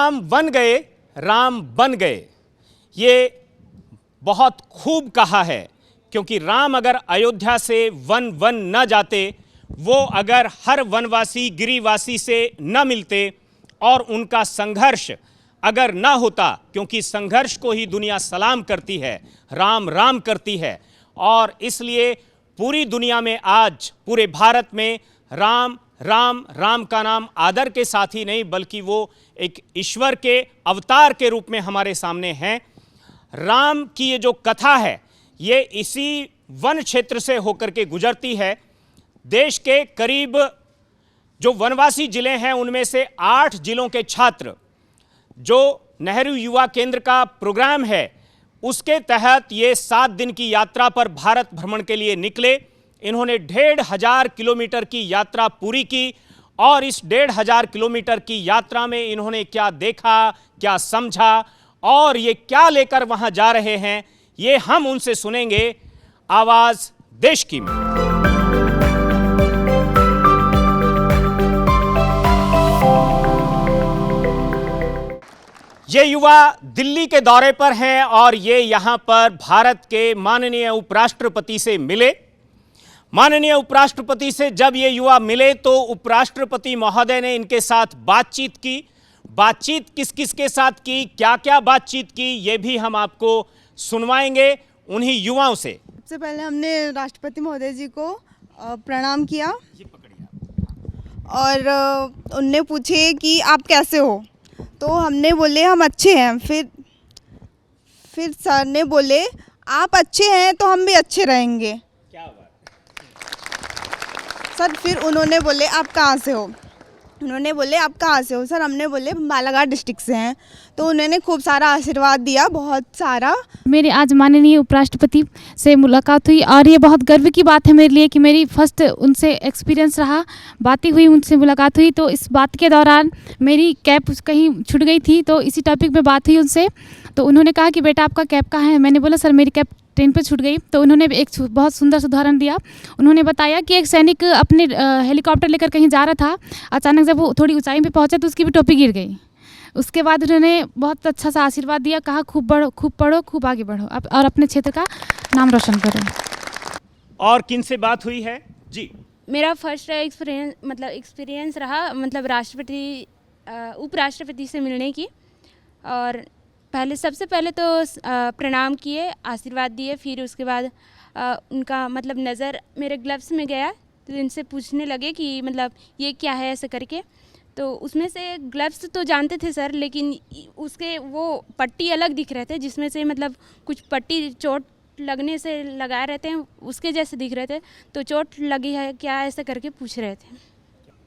Ram one गए, राम बन गए, ये बहुत खूब कहा है। क्योंकि राम अगर अयोध्या से वन न जाते, वो अगर हर वनवासी गिरिवासी से न मिलते और उनका संघर्ष अगर ना होता, क्योंकि संघर्ष को ही दुनिया सलाम करती है, राम राम करती है। और इसलिए पूरी दुनिया में आज, पूरे भारत में राम राम राम का नाम आदर के साथ ही नहीं, बल्कि वो एक ईश्वर के अवतार के रूप में हमारे सामने हैं। राम की ये जो कथा है, ये इसी वन क्षेत्र से होकर के गुजरती है। देश के करीब जो वनवासी जिले हैं, उनमें से 8 जिलों के छात्र जो नेहरू युवा केंद्र का प्रोग्राम है, उसके तहत ये 7 दिन की यात्रा पर भारत भ्रमण के लिए निकले। इन्होंने 1500 किलोमीटर की यात्रा पूरी की और इस 1500 किलोमीटर की यात्रा में इन्होंने क्या देखा, क्या समझा और ये क्या लेकर वहां जा रहे हैं, ये हम उनसे सुनेंगे आवाज देश की में। ये युवा दिल्ली के दौरे पर हैं और ये यहां पर भारत के माननीय उपराष्ट्रपति से मिले। माननीय उपराष्ट्रपति से जब ये युवा मिले तो उपराष्ट्रपति महोदय ने इनके साथ बातचीत की। बातचीत किस किस के साथ की, क्या क्या बातचीत की, ये भी हम आपको सुनवाएंगे उन्हीं युवाओं से। सबसे पहले हमने राष्ट्रपति महोदय जी को प्रणाम किया और उनने पूछे कि आप कैसे हो, तो हमने बोले हम अच्छे हैं। फिर सर ने बोले आप अच्छे हैं तो हम भी अच्छे रहेंगे। क्या बात। सर फिर उन्होंने बोले आप कहाँ से हो, उन्होंने बोले आप कहाँ से हो सर, हमने बोले बालाघाट डिस्ट्रिक्ट से हैं। तो उन्होंने खूब सारा आशीर्वाद दिया, बहुत सारा। मेरी आज माननीय उपराष्ट्रपति से मुलाकात हुई और ये बहुत गर्व की बात है मेरे लिए कि मेरी फर्स्ट उनसे एक्सपीरियंस रहा, बातें हुई, उनसे मुलाकात हुई। तो इस बात के दौरान मेरी कैप कहीं छूट गई थी, तो इसी टॉपिक पे बात हुई उनसे। तो उन्होंने कहा कि बेटा आपका कैप कहाँ है, मैंने बोला सर मेरी कैप ट्रेन पे छूट गई। तो उन्होंने एक बहुत सुंदर सा उदाहरण दिया। उन्होंने बताया कि एक सैनिक अपने हेलीकॉप्टर लेकर कहीं जा रहा था, अचानक जब वो थोड़ी ऊंचाई पे पहुंचा तो उसकी भी टोपी गिर गई। उसके बाद उन्होंने बहुत अच्छा सा आशीर्वाद दिया, कहा खूब पढ़ो, खूब आगे बढ़ो और अपने क्षेत्र का नाम रोशन करो। और किन से बात हुई है जी? मेरा फर्स्ट एक्सपीरियंस रहा उपराष्ट्रपति से मिलने की। और सबसे पहले तो प्रणाम किए, आशीर्वाद दिए। फिर उसके बाद उनका नज़र मेरे ग्लव्स में गया, तो इनसे पूछने लगे कि ये क्या है ऐसे करके। तो उसमें से ग्लव्स तो जानते थे सर, लेकिन उसके वो पट्टी अलग दिख रहे थे, जिसमें से कुछ पट्टी चोट लगने से लगाए रहते हैं, उसके जैसे दिख रहे थे। तो चोट लगी है क्या ऐसे करके पूछ रहे थे।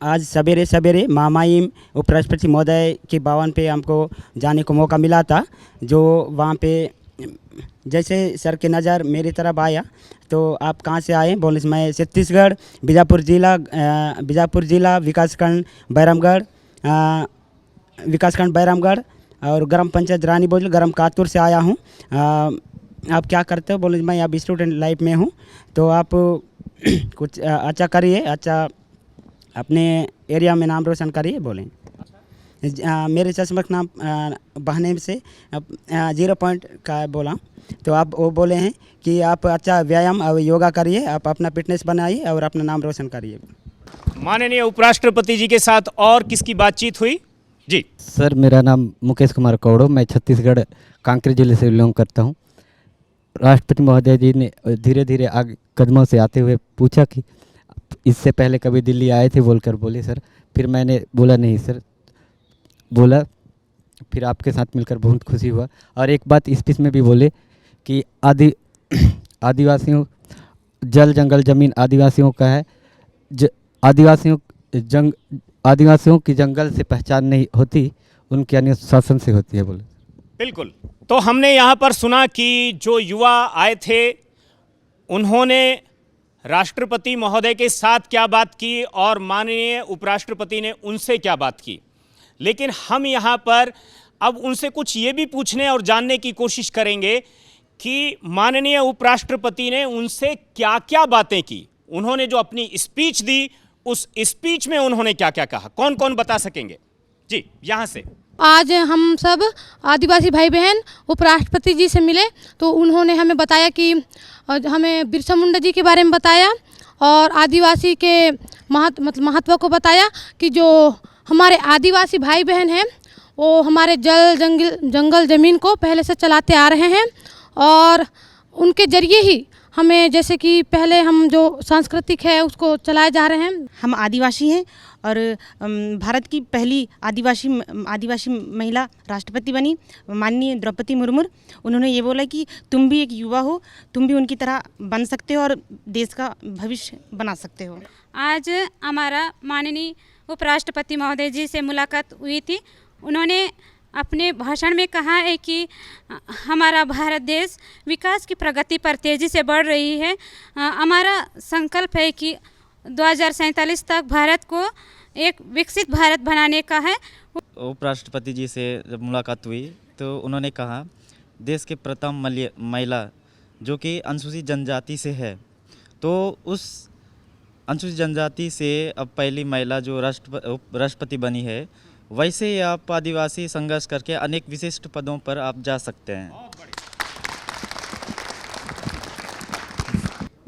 आज सवेरे सवेरे महामहिम उपराष्ट्रपति महोदय के भवन पे हमको जाने को मौका मिला था। जो वहाँ पे जैसे सर की नज़र मेरी तरफ आया, तो आप कहाँ से आए, बोले मैं छत्तीसगढ़ बीजापुर जिला विकासखंड बैरामगढ़ और ग्राम पंचायत रानी बोझल ग्राम कातुर से आया हूँ। आप क्या करते हो, बोले मैं अब स्टूडेंट लाइफ में हूँ। तो आप कुछ अच्छा करिए, अच्छा अपने एरिया में नाम रोशन करिए बोलें। मेरे चश्मक नाम बहने से 0 पॉइंट का बोला, तो आप वो बोले हैं कि आप अच्छा व्यायाम और योगा करिए, आप अपना फिटनेस बनाइए और अपना नाम रोशन करिए। माननीय उपराष्ट्रपति जी के साथ और किसकी बातचीत हुई जी? सर मेरा नाम मुकेश कुमार कौड़ो, मैं छत्तीसगढ़ कांकेर जिले से बिलोंग करता हूँ। राष्ट्रपति महोदय जी ने धीरे धीरे आगे कदमों से आते हुए पूछा कि इससे पहले कभी दिल्ली आए थे, बोलकर बोले सर। फिर मैंने बोला नहीं सर, बोला फिर आपके साथ मिलकर बहुत खुशी हुआ। और एक बात स्पीच में भी बोले कि आदिवासियों जल जंगल जमीन आदिवासियों का है, आदिवासियों की जंगल से पहचान नहीं होती, उनके अनुशासन से होती है बोले। बिल्कुल। तो हमने यहाँ पर सुना कि जो युवा आए थे उन्होंने राष्ट्रपति महोदय के साथ क्या बात की और माननीय उपराष्ट्रपति ने उनसे क्या बात की। लेकिन हम यहाँ पर अब उनसे कुछ ये भी पूछने और जानने की कोशिश करेंगे कि माननीय उपराष्ट्रपति ने उनसे क्या क्या बातें की। उन्होंने जो अपनी स्पीच दी, उस स्पीच में उन्होंने क्या क्या कहा, कौन कौन बता सकेंगे जी? यहाँ से आज हम सब आदिवासी भाई बहन उपराष्ट्रपति जी से मिले, तो उन्होंने हमें बताया कि हमें बिरसा मुंडा जी के बारे में बताया और आदिवासी के महत्व को बताया कि जो हमारे आदिवासी भाई बहन हैं वो हमारे जंगल ज़मीन को पहले से चलाते आ रहे हैं और उनके ज़रिए ही हमें, जैसे कि पहले हम जो सांस्कृतिक है उसको चलाए जा रहे हैं। हम आदिवासी हैं और भारत की पहली आदिवासी महिला राष्ट्रपति बनी माननीय द्रौपदी मुर्मू। उन्होंने ये बोला कि तुम भी एक युवा हो, तुम भी उनकी तरह बन सकते हो और देश का भविष्य बना सकते हो। आज हमारा माननीय उपराष्ट्रपति महोदय जी से मुलाकात हुई थी। उन्होंने अपने भाषण में कहा है कि हमारा भारत देश विकास की प्रगति पर तेज़ी से बढ़ रही है। हमारा संकल्प है कि 2047 तक भारत को एक विकसित भारत बनाने का है। उपराष्ट्रपति जी से जब मुलाकात हुई तो उन्होंने कहा देश के प्रथम महिला जो कि अनुसूचित जनजाति से है, तो उस अनुसूचित जनजाति से अब पहली महिला जो राष्ट्रपति बनी है, वैसे ही आप आदिवासी संघर्ष करके अनेक विशिष्ट पदों पर आप जा सकते हैं।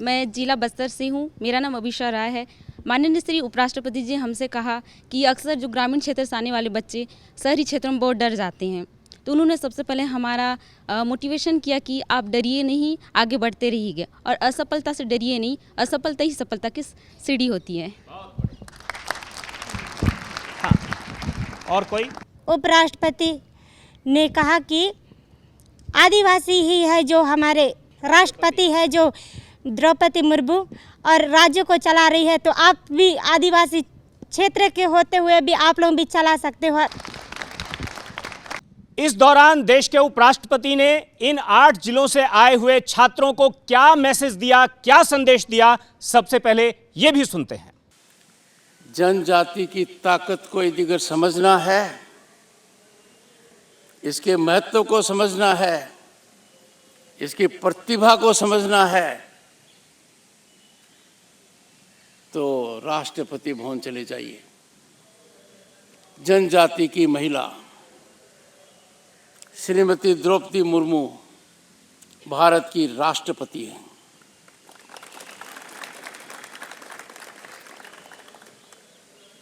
मैं जिला बस्तर से हूँ, मेरा नाम अभिषा राय है। माननीय श्री उपराष्ट्रपति जी हमसे कहा कि अक्सर जो ग्रामीण क्षेत्र से आने वाले बच्चे शहरी क्षेत्रों में बहुत डर जाते हैं, तो उन्होंने सबसे पहले हमारा मोटिवेशन किया कि आप डरिए नहीं, आगे बढ़ते रहिए और असफलता से डरिए नहीं, असफलता ही सफलता की सीढ़ी होती है। और कोई? उपराष्ट्रपति ने कहा कि आदिवासी ही है जो हमारे राष्ट्रपति है, जो द्रौपदी मुर्मू और राज्य को चला रही है, तो आप भी आदिवासी क्षेत्र के होते हुए भी आप लोग भी चला सकते हो। इस दौरान देश के उपराष्ट्रपति ने इन 8 जिलों से आए हुए छात्रों को क्या मैसेज दिया, क्या संदेश दिया, सबसे पहले ये भी सुनते हैं। जनजाति की ताकत को यदि अगर समझना है, इसके महत्व को समझना है, इसकी प्रतिभा को समझना है, तो राष्ट्रपति भवन चले जाइए। जनजाति की महिला श्रीमती द्रौपदी मुर्मू भारत की राष्ट्रपति हैं।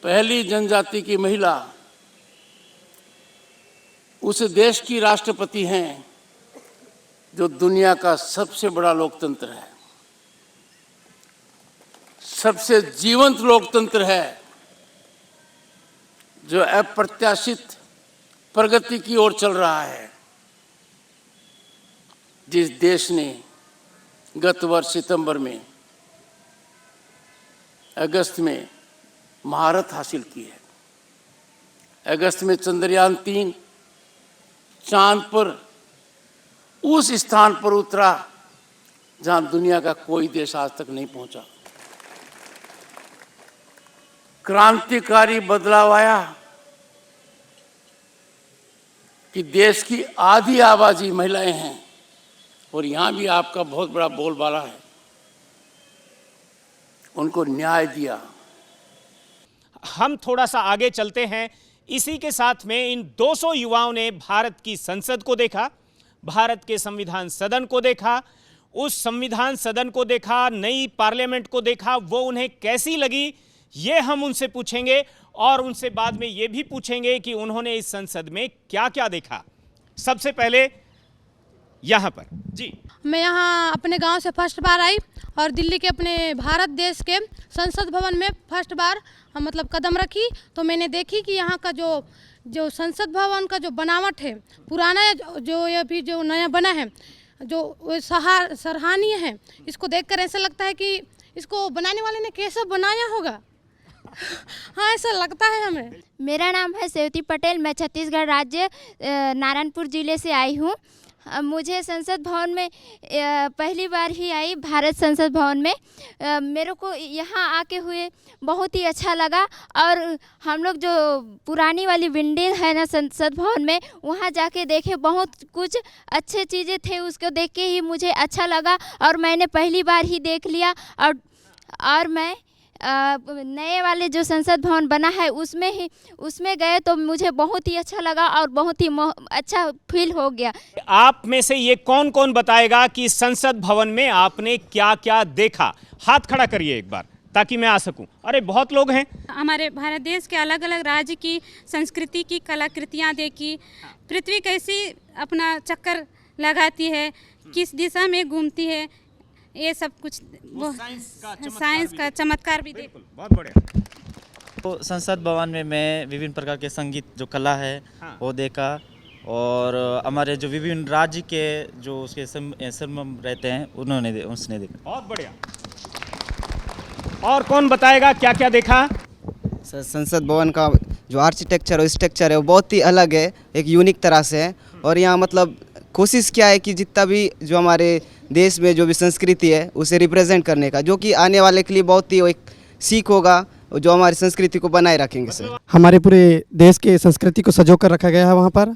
पहली जनजाति की महिला उस देश की राष्ट्रपति हैं जो दुनिया का सबसे बड़ा लोकतंत्र है, सबसे जीवंत लोकतंत्र है, जो अप्रत्याशित प्रगति की ओर चल रहा है। जिस देश ने गत वर्ष सितंबर में, अगस्त में महारत हासिल की है। अगस्त में चंद्रयान 3 चांद पर उस स्थान पर उतरा जहां दुनिया का कोई देश आज तक नहीं पहुंचा। क्रांतिकारी बदलाव आया कि देश की आधी आबादी महिलाएं हैं और यहां भी आपका बहुत बड़ा बोलबाला है। उनको न्याय दिया। हम थोड़ा सा आगे चलते हैं। इसी के साथ में इन 200 युवाओं ने भारत की संसद को देखा, भारत के संविधान सदन को देखा, उस संविधान सदन को देखा, नई पार्लियामेंट को देखा। वो उन्हें कैसी लगी ये हम उनसे पूछेंगे और उनसे बाद में ये भी पूछेंगे कि उन्होंने इस संसद में क्या क्या देखा। सबसे पहले यहाँ पर जी, मैं यहाँ अपने गांव से फर्स्ट बार आई और दिल्ली के अपने भारत देश के संसद भवन में फर्स्ट बार मतलब कदम रखी, तो मैंने देखी कि यहाँ का जो संसद भवन का जो बनावट है, पुराना जो ये भी जो नया बना है, जो सराहनीय है। इसको देखकर ऐसा लगता है कि इसको बनाने वाले ने कैसे बनाया होगा। हाँ, ऐसा लगता है हमें। मेरा नाम है सेवती पटेल, मैं छत्तीसगढ़ राज्य नारायणपुर ज़िले से आई हूँ। मुझे संसद भवन में पहली बार ही आई, भारत संसद भवन में। मेरे को यहाँ आके हुए बहुत ही अच्छा लगा और हम लोग जो पुरानी वाली बिल्डिंग है ना संसद भवन में, वहाँ जाके देखे बहुत कुछ अच्छे चीज़ें थे। उसको देख के ही मुझे अच्छा लगा और मैंने पहली बार ही देख लिया और मैं नए वाले जो संसद भवन बना है उसमें गए तो मुझे बहुत ही अच्छा लगा और बहुत ही अच्छा फील हो गया। आप में से ये कौन कौन बताएगा कि संसद भवन में आपने क्या क्या देखा? हाथ खड़ा करिए एक बार ताकि मैं आ सकूं। अरे बहुत लोग हैं। हमारे भारत देश के अलग अलग राज्य की संस्कृति की कलाकृतियाँ देखी, पृथ्वी कैसी अपना चक्कर लगाती है, किस दिशा में घूमती है, ये सब कुछ साइंस का चमत्कार भी देखा। बहुत बढ़िया। तो संसद भवन में मैं विभिन्न प्रकार के संगीत जो कला है वो देखा, और हमारे जो विभिन्न राज्य के जो उसके समम रहते हैं उसने देखा। बहुत बढ़िया। और कौन बताएगा क्या क्या देखा? सर, संसद भवन का जो आर्किटेक्चर और स्ट्रक्चर है वो बहुत ही अलग है, एक यूनिक तरह से है। और यहाँ मतलब कोशिश क्या है कि जितना भी जो हमारे देश में जो भी संस्कृति है उसे रिप्रेजेंट करने का, जो कि आने वाले के लिए बहुत ही एक सीख होगा, जो हमारी संस्कृति को बनाए रखेंगे। सर, हमारे पूरे देश के संस्कृति को सजो कर रखा गया है वहाँ पर,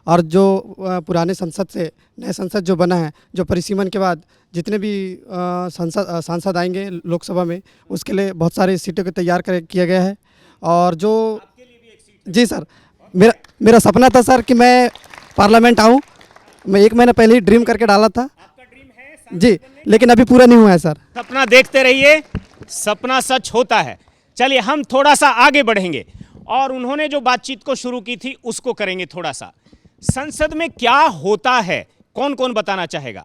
और जो पुराने संसद से नए संसद जो बना है, जो परिसीमन के बाद जितने भी सांसद आएंगे लोकसभा में, उसके लिए बहुत सारी सीटों को तैयार किया गया है। और जो जी सर, मेरा सपना था सर कि मैं पार्लियामेंट आऊँ। मैं 1 महीना पहले ही ड्रीम करके डाला था जी, लेकिन अभी पूरा नहीं हुआ है सर। सपना देखते रहिए, सपना सच होता है। चलिए हम थोड़ा सा आगे बढ़ेंगे और उन्होंने जो बातचीत को शुरू की थी उसको करेंगे थोड़ा सा। संसद में क्या होता है, कौन कौन बताना चाहेगा?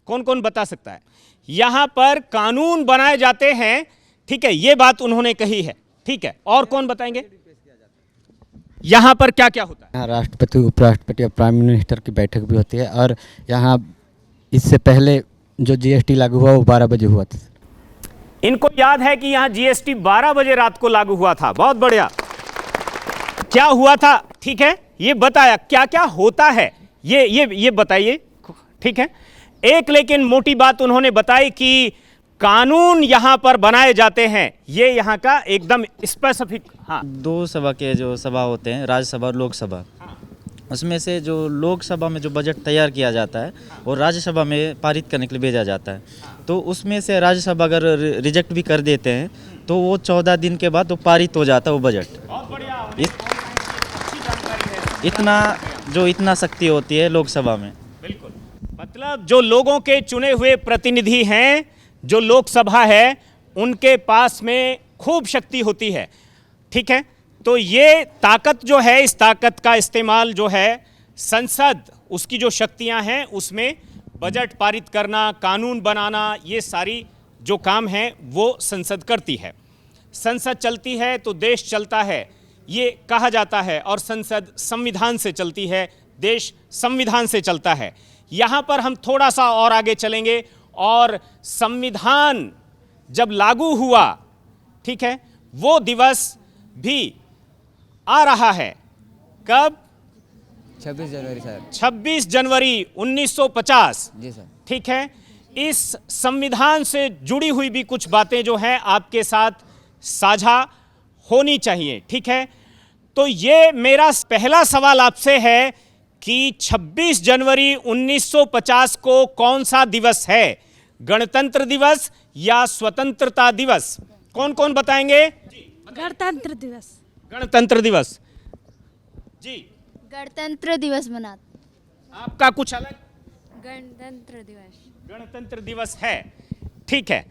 कौन कौन बता सकता है? यहां पर कानून बनाए जाते हैं, ठीक है, ये बात उन्होंने कही है, ठीक है। और कौन बताएंगे यहां पर क्या क्या होता है? यहाँ राष्ट्रपति, उपराष्ट्रपति और प्राइम मिनिस्टर की बैठक भी होती है। और यहाँ इससे पहले जो जीएसटी लागू हुआ वो 12 बजे हुआ था। इनको याद है कि यहां जीएसटी 12 बजे रात को लागू हुआ था। बहुत बढ़िया। क्या हुआ था? ठीक है, ये बताया। क्या क्या होता है ये बताइए, ठीक है। एक लेकिन मोटी बात उन्होंने बताई कि कानून यहां पर बनाए जाते हैं, ये यहां का एकदम स्पेसिफिक। हाँ, 2 सभा के जो सभा होते हैं, राज्यसभा और लोकसभा, उसमें से जो लोकसभा में जो बजट तैयार किया जाता है और राज्यसभा में पारित करने के लिए भेजा जाता है, तो उसमें से राज्यसभा अगर रिजेक्ट भी कर देते हैं तो वो 14 दिन के बाद वो पारित हो जाता है वो बजट। इतना शक्ति होती है लोकसभा में। बिल्कुल, मतलब जो लोगों के चुने हुए प्रतिनिधि हैं, जो लोकसभा है, उनके पास में खूब शक्ति होती है, ठीक है। तो ये ताकत जो है, इस ताकत का इस्तेमाल जो है संसद, उसकी जो शक्तियां हैं उसमें बजट पारित करना, कानून बनाना, ये सारी जो काम है वो संसद करती है। संसद चलती है तो देश चलता है, ये कहा जाता है। और संसद संविधान से चलती है, देश संविधान से चलता है। यहाँ पर हम थोड़ा सा और आगे चलेंगे और संविधान जब लागू हुआ, ठीक है, वो दिवस भी आ रहा है। कब? 26 जनवरी सर। 26 जनवरी 1950। जी सर। ठीक है, इस संविधान से जुड़ी हुई भी कुछ बातें जो हैं आपके साथ साझा होनी चाहिए, ठीक है। तो ये मेरा पहला सवाल आपसे है कि 26 जनवरी 1950 को कौन सा दिवस है? गणतंत्र दिवस या स्वतंत्रता दिवस? कौन कौन बताएंगे? गणतंत्र दिवस। गणतंत्र दिवस जी, गणतंत्र दिवस मनाते। आपका कुछ अलग? गणतंत्र दिवस। गणतंत्र दिवस है, ठीक है।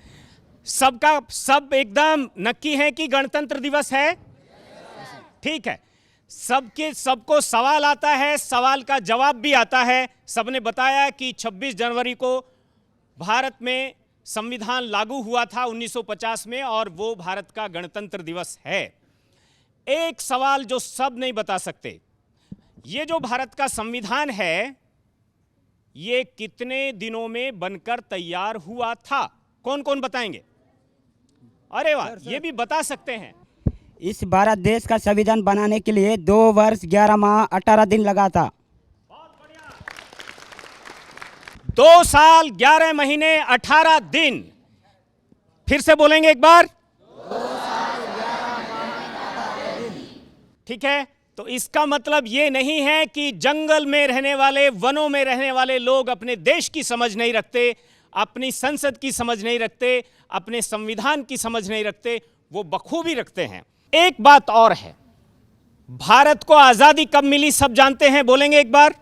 सबका सब एकदम नक्की है कि गणतंत्र दिवस है, ठीक है। सबको सवाल आता है, सवाल का जवाब भी आता है। सबने बताया कि 26 जनवरी को भारत में संविधान लागू हुआ था 1950 में, और वो भारत का गणतंत्र दिवस है। एक सवाल जो सब नहीं बता सकते, ये जो भारत का संविधान है, ये कितने दिनों में बनकर तैयार हुआ था? कौन कौन बताएंगे? अरे वाह, ये भी बता सकते हैं। इस भारत देश का संविधान बनाने के लिए 2 वर्ष 11 माह 18 दिन लगा था। 2 साल 11 महीने 18 दिन। फिर से बोलेंगे एक बार। 2 साल 11 महीने 18 दिन। ठीक है, तो इसका मतलब ये नहीं है कि जंगल में रहने वाले, वनों में रहने वाले लोग अपने देश की समझ नहीं रखते, अपनी संसद की समझ नहीं रखते, अपने संविधान की समझ नहीं रखते। वो बखूबी रखते हैं। एक बात और है, भारत को आजादी कब मिली सब जानते हैं, बोलेंगे एक बार?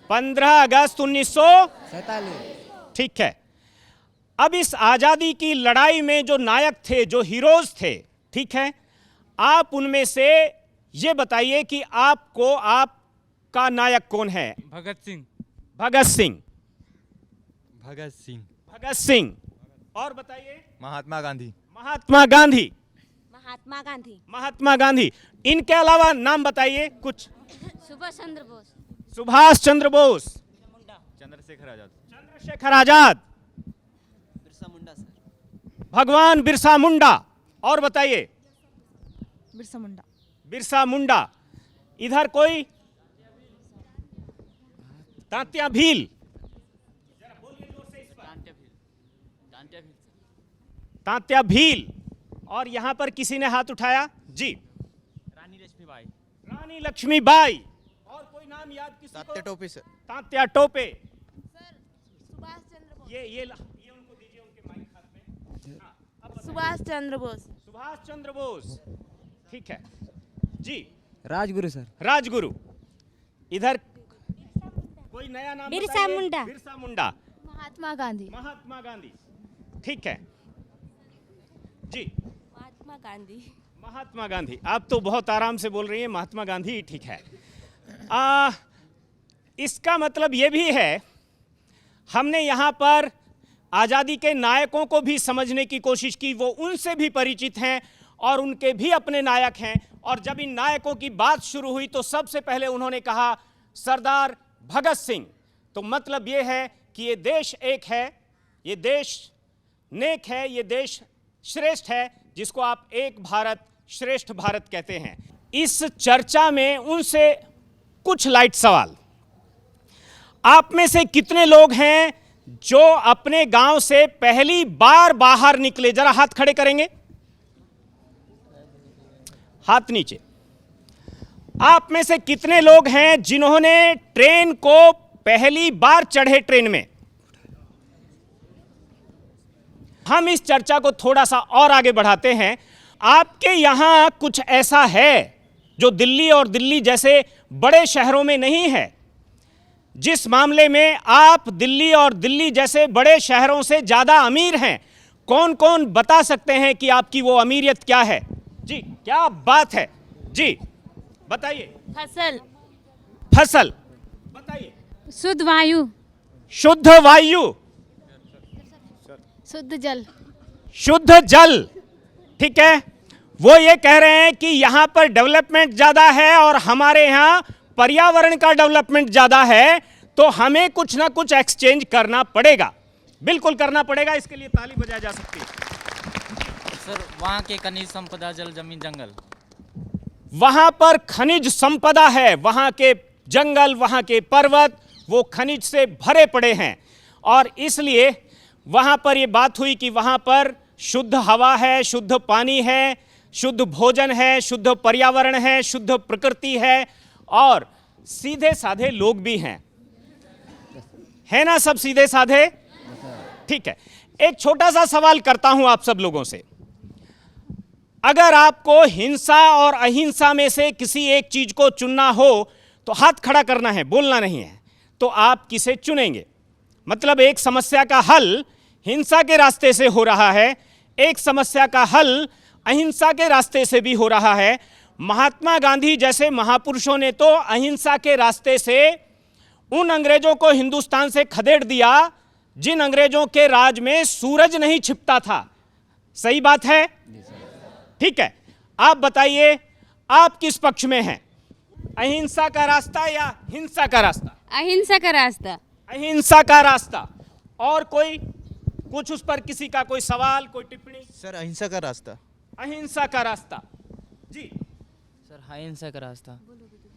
15 अगस्त 1947। ठीक है। अब इस आजादी की लड़ाई में जो नायक थे, जो हीरोज थे, ठीक है, आप उनमें से ये बताइए कि आपका नायक कौन है? भगत सिंह। भगत सिंह। भगत सिंह। भगत सिंह। और बताइए? महात्मा गांधी। महात्मा गांधी। महात्मा गांधी। महात्मा गांधी। इनके अलावा नाम बताइए कुछ। सुभाष चंद्र बोस। सुभाष चंद्र बोस। चंद्रशेखर आजाद। चंद्रशेखर आजाद। बिरसा मुंडा सर। भगवान बिरसा मुंडा। और बताइए? बिरसा मुंडा। बिरसा मुंडा। इधर कोई? तात्या भील। तात्या भील। और यहां पर किसी ने हाथ उठाया जी? रानी लक्ष्मीबाई। रानी लक्ष्मीबाई। और कोई नाम याद किसी को? तात्या टोपे सर। तात्या टोपे। सुभाष चंद्र बोस। ये उनको दीजिए, उनके माइक हाथ में। हाँ, सुभाष चंद्र बोस। सुभाष चंद्र बोस। ठीक है जी। राजगुरु सर। राजगुरु। इधर कोई नया नाम? बिरसा मुंडा। बिरसा मुंडा। महात्मा गांधी। महात्मा गांधी। ठीक है जी। महात्मा गांधी। महात्मा गांधी। आप तो बहुत आराम से बोल रही हैं, महात्मा गांधी। ठीक है। इसका मतलब ये भी है, हमने यहाँ पर आज़ादी के नायकों को भी समझने की कोशिश की, वो उनसे भी परिचित हैं और उनके भी अपने नायक हैं। और जब इन नायकों की बात शुरू हुई तो सबसे पहले उन्होंने कहा सरदार भगत सिंह। तो मतलब ये है कि ये देश एक है, ये देश नेक है, ये देश श्रेष्ठ है, जिसको आप एक भारत श्रेष्ठ भारत कहते हैं। इस चर्चा में उनसे कुछ लाइट सवाल। आप में से कितने लोग हैं जो अपने गांव से पहली बार बाहर निकले? जरा हाथ खड़े करेंगे, हाथ नीचे। आप में से कितने लोग हैं जिन्होंने ट्रेन को पहली बार चढ़े? ट्रेन में हम इस चर्चा को थोड़ा सा और आगे बढ़ाते हैं। आपके यहां कुछ ऐसा है जो दिल्ली और दिल्ली जैसे बड़े शहरों में नहीं है, जिस मामले में आप दिल्ली और दिल्ली जैसे बड़े शहरों से ज्यादा अमीर हैं? कौन कौन बता सकते हैं कि आपकी वो अमीरियत क्या है? जी, क्या बात है जी, बताइए। फसल। फसल। बताइए। शुद्ध वायु। शुद्ध वायु। शुद्ध जल। शुद्ध जल। ठीक है। वो ये कह रहे हैं कि यहां पर डेवलपमेंट ज्यादा है और हमारे यहां पर्यावरण का डेवलपमेंट ज्यादा है, तो हमें कुछ ना कुछ एक्सचेंज करना पड़ेगा। बिल्कुल करना पड़ेगा, इसके लिए ताली बजाई जा सकती है। सर, वहाँ के खनिज संपदा, जल, जमीन, जंगल, वहां पर खनिज संपदा है, वहां के जंगल, वहां के पर्वत, वो खनिज से भरे पड़े हैं। और इसलिए वहां पर ये बात हुई कि वहां पर शुद्ध हवा है, शुद्ध पानी है, शुद्ध भोजन है, शुद्ध पर्यावरण है, शुद्ध प्रकृति है और सीधे साधे लोग भी हैं। है ना सब सीधे साधे? ठीक है। एक छोटा सा सवाल करता हूं आप सब लोगों से। अगर आपको हिंसा और अहिंसा में से किसी एक चीज को चुनना हो तो हाथ खड़ा करना है, बोलना नहीं है, तो आप किसे चुनेंगे? मतलब एक समस्या का हल हिंसा के रास्ते से हो रहा है, एक समस्या का हल अहिंसा के रास्ते से भी हो रहा है। महात्मा गांधी जैसे महापुरुषों ने तो अहिंसा के रास्ते से उन अंग्रेजों को हिंदुस्तान से खदेड़ दिया जिन अंग्रेजों के राज में सूरज नहीं छिपता था। सही बात है? ठीक है। आप बताइए, आप किस पक्ष में हैं? अहिंसा का रास्ता या हिंसा का रास्ता? अहिंसा का रास्ता। अहिंसा का रास्ता। और कोई कुछ उस पर किसी का कोई सवाल, कोई टिप्पणी? सर, अहिंसा का रास्ता। अहिंसा का रास्ता। जी सर, अहिंसा का रास्ता।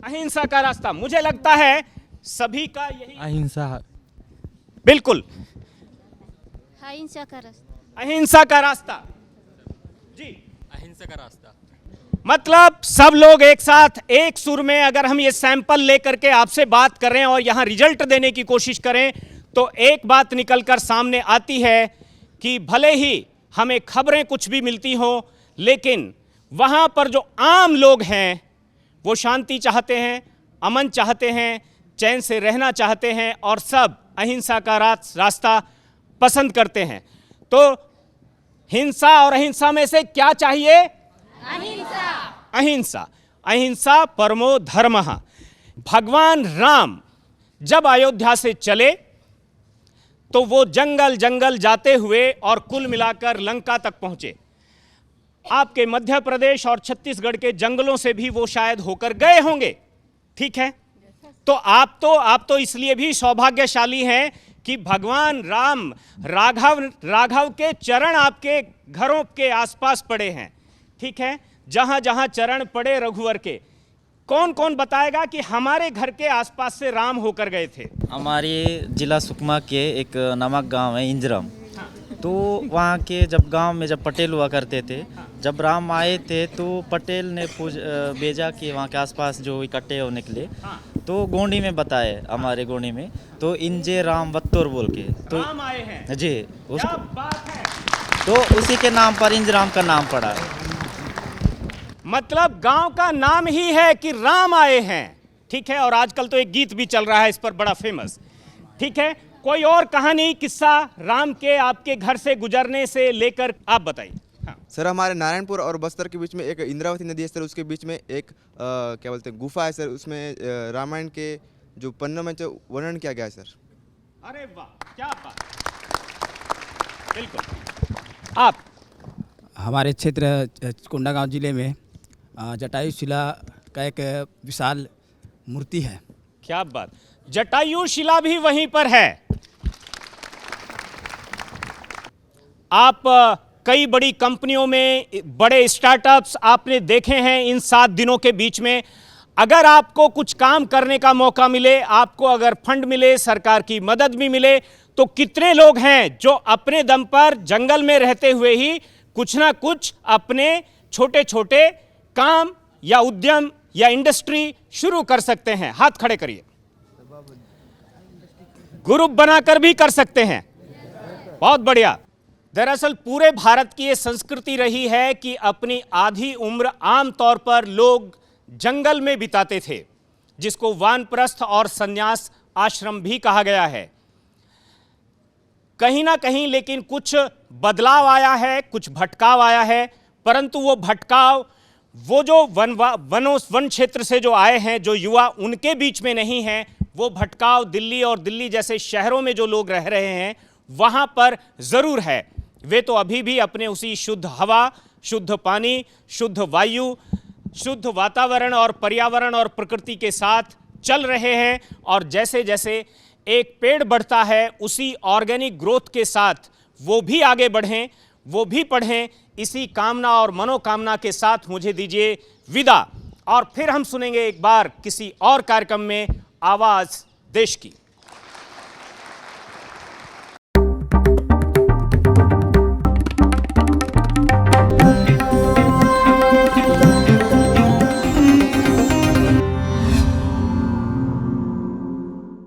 अहिंसा का रास्ता। मुझे लगता है सभी का यही। अहिंसा। बिल्कुल, अहिंसा का रास्ता। अहिंसा का रास्ता। जी, अहिंसा का रास्ता। मतलब सब लोग एक साथ एक सुर में, अगर हम ये सैंपल लेकर के आपसे बात कर रहे हैं और यहां रिजल्ट देने की कोशिश करें तो एक बात निकलकर सामने आती है कि भले ही हमें खबरें कुछ भी मिलती हों, लेकिन वहाँ पर जो आम लोग हैं वो शांति चाहते हैं, अमन चाहते हैं, चैन से रहना चाहते हैं और सब अहिंसा का रास्ता पसंद करते हैं। तो हिंसा और अहिंसा में से क्या चाहिए? अहिंसा। अहिंसा, अहिंसा परमो धर्मः। भगवान राम जब अयोध्या से चले तो वो जंगल जंगल जाते हुए और कुल मिलाकर लंका तक पहुंचे। आपके मध्य प्रदेश और छत्तीसगढ़ के जंगलों से भी वो शायद होकर गए होंगे, ठीक है? तो आप तो इसलिए भी सौभाग्यशाली हैं कि भगवान राम राघव के चरण आपके घरों के आसपास पड़े हैं, ठीक है? जहां जहां चरण पड़े रघुवर के, कौन कौन बताएगा कि हमारे घर के आसपास से राम होकर गए थे? हमारे जिला सुकमा के एक नामक गांव है इंजरम, तो वहाँ के जब गांव में जब पटेल हुआ करते थे, जब राम आए थे तो पटेल ने भेजा कि वहाँ के आसपास जो इकट्ठे होने के लिए, तो गोंडी में बताए, हमारे गोंडी में, तो इंजे राम वत्तोर बोल के, तो राम आए हैं जी क्या बात है। तो उसी के नाम पर इंजराम का नाम पड़ा। मतलब गांव का नाम ही है कि राम आए हैं, ठीक है? और आजकल तो एक गीत भी चल रहा है इस पर बड़ा फेमस, ठीक है? कोई और कहानी, किस्सा राम के आपके घर से गुजरने से लेकर आप बताइए। हाँ। सर, हमारे नारायणपुर और बस्तर के बीच में एक इंद्रावती नदी है सर, उसके बीच में एक क्या बोलते हैं गुफा है सर, उसमें रामायण के जो पन्नों में जो वर्णन किया गया है सर। अरे वाह, क्या बात। बिल्कुल। आप? हमारे क्षेत्र कोंडागांव जिले में जटायु शिला का एक विशाल मूर्ति है। क्या बात, जटायु शिला भी वहीं पर है। आप कई बड़ी कंपनियों में, बड़े स्टार्टअप्स आपने देखे हैं इन 7 दिनों के बीच में। अगर आपको कुछ काम करने का मौका मिले, आपको अगर फंड मिले, सरकार की मदद भी मिले, तो कितने लोग हैं जो अपने दम पर जंगल में रहते हुए ही कुछ ना कुछ अपने छोटे छोटे काम या उद्यम या इंडस्ट्री शुरू कर सकते हैं? हाथ खड़े करिए। ग्रुप बनाकर भी कर सकते हैं। बहुत बढ़िया। दरअसल पूरे भारत की ये संस्कृति रही है कि अपनी आधी उम्र आमतौर पर लोग जंगल में बिताते थे, जिसको वानप्रस्थ और संन्यास आश्रम भी कहा गया है। कहीं ना कहीं लेकिन कुछ बदलाव आया है, कुछ भटकाव आया है, परंतु वो भटकाव वो जो वन क्षेत्र से जो आए हैं, जो युवा, उनके बीच में नहीं है। वो भटकाव दिल्ली और दिल्ली जैसे शहरों में जो लोग रह रहे हैं वहां पर जरूर है। वे तो अभी भी अपने उसी शुद्ध हवा, शुद्ध पानी, शुद्ध वायु, शुद्ध वातावरण और पर्यावरण और प्रकृति के साथ चल रहे हैं। और जैसे जैसे एक पेड़ बढ़ता है, उसी ऑर्गेनिक ग्रोथ के साथ वो भी आगे बढ़ें, वो भी पढ़ें। इसी कामना और मनोकामना के साथ मुझे दीजिए विदा, और फिर हम सुनेंगे एक बार किसी और कार्यक्रम में आवाज देश की।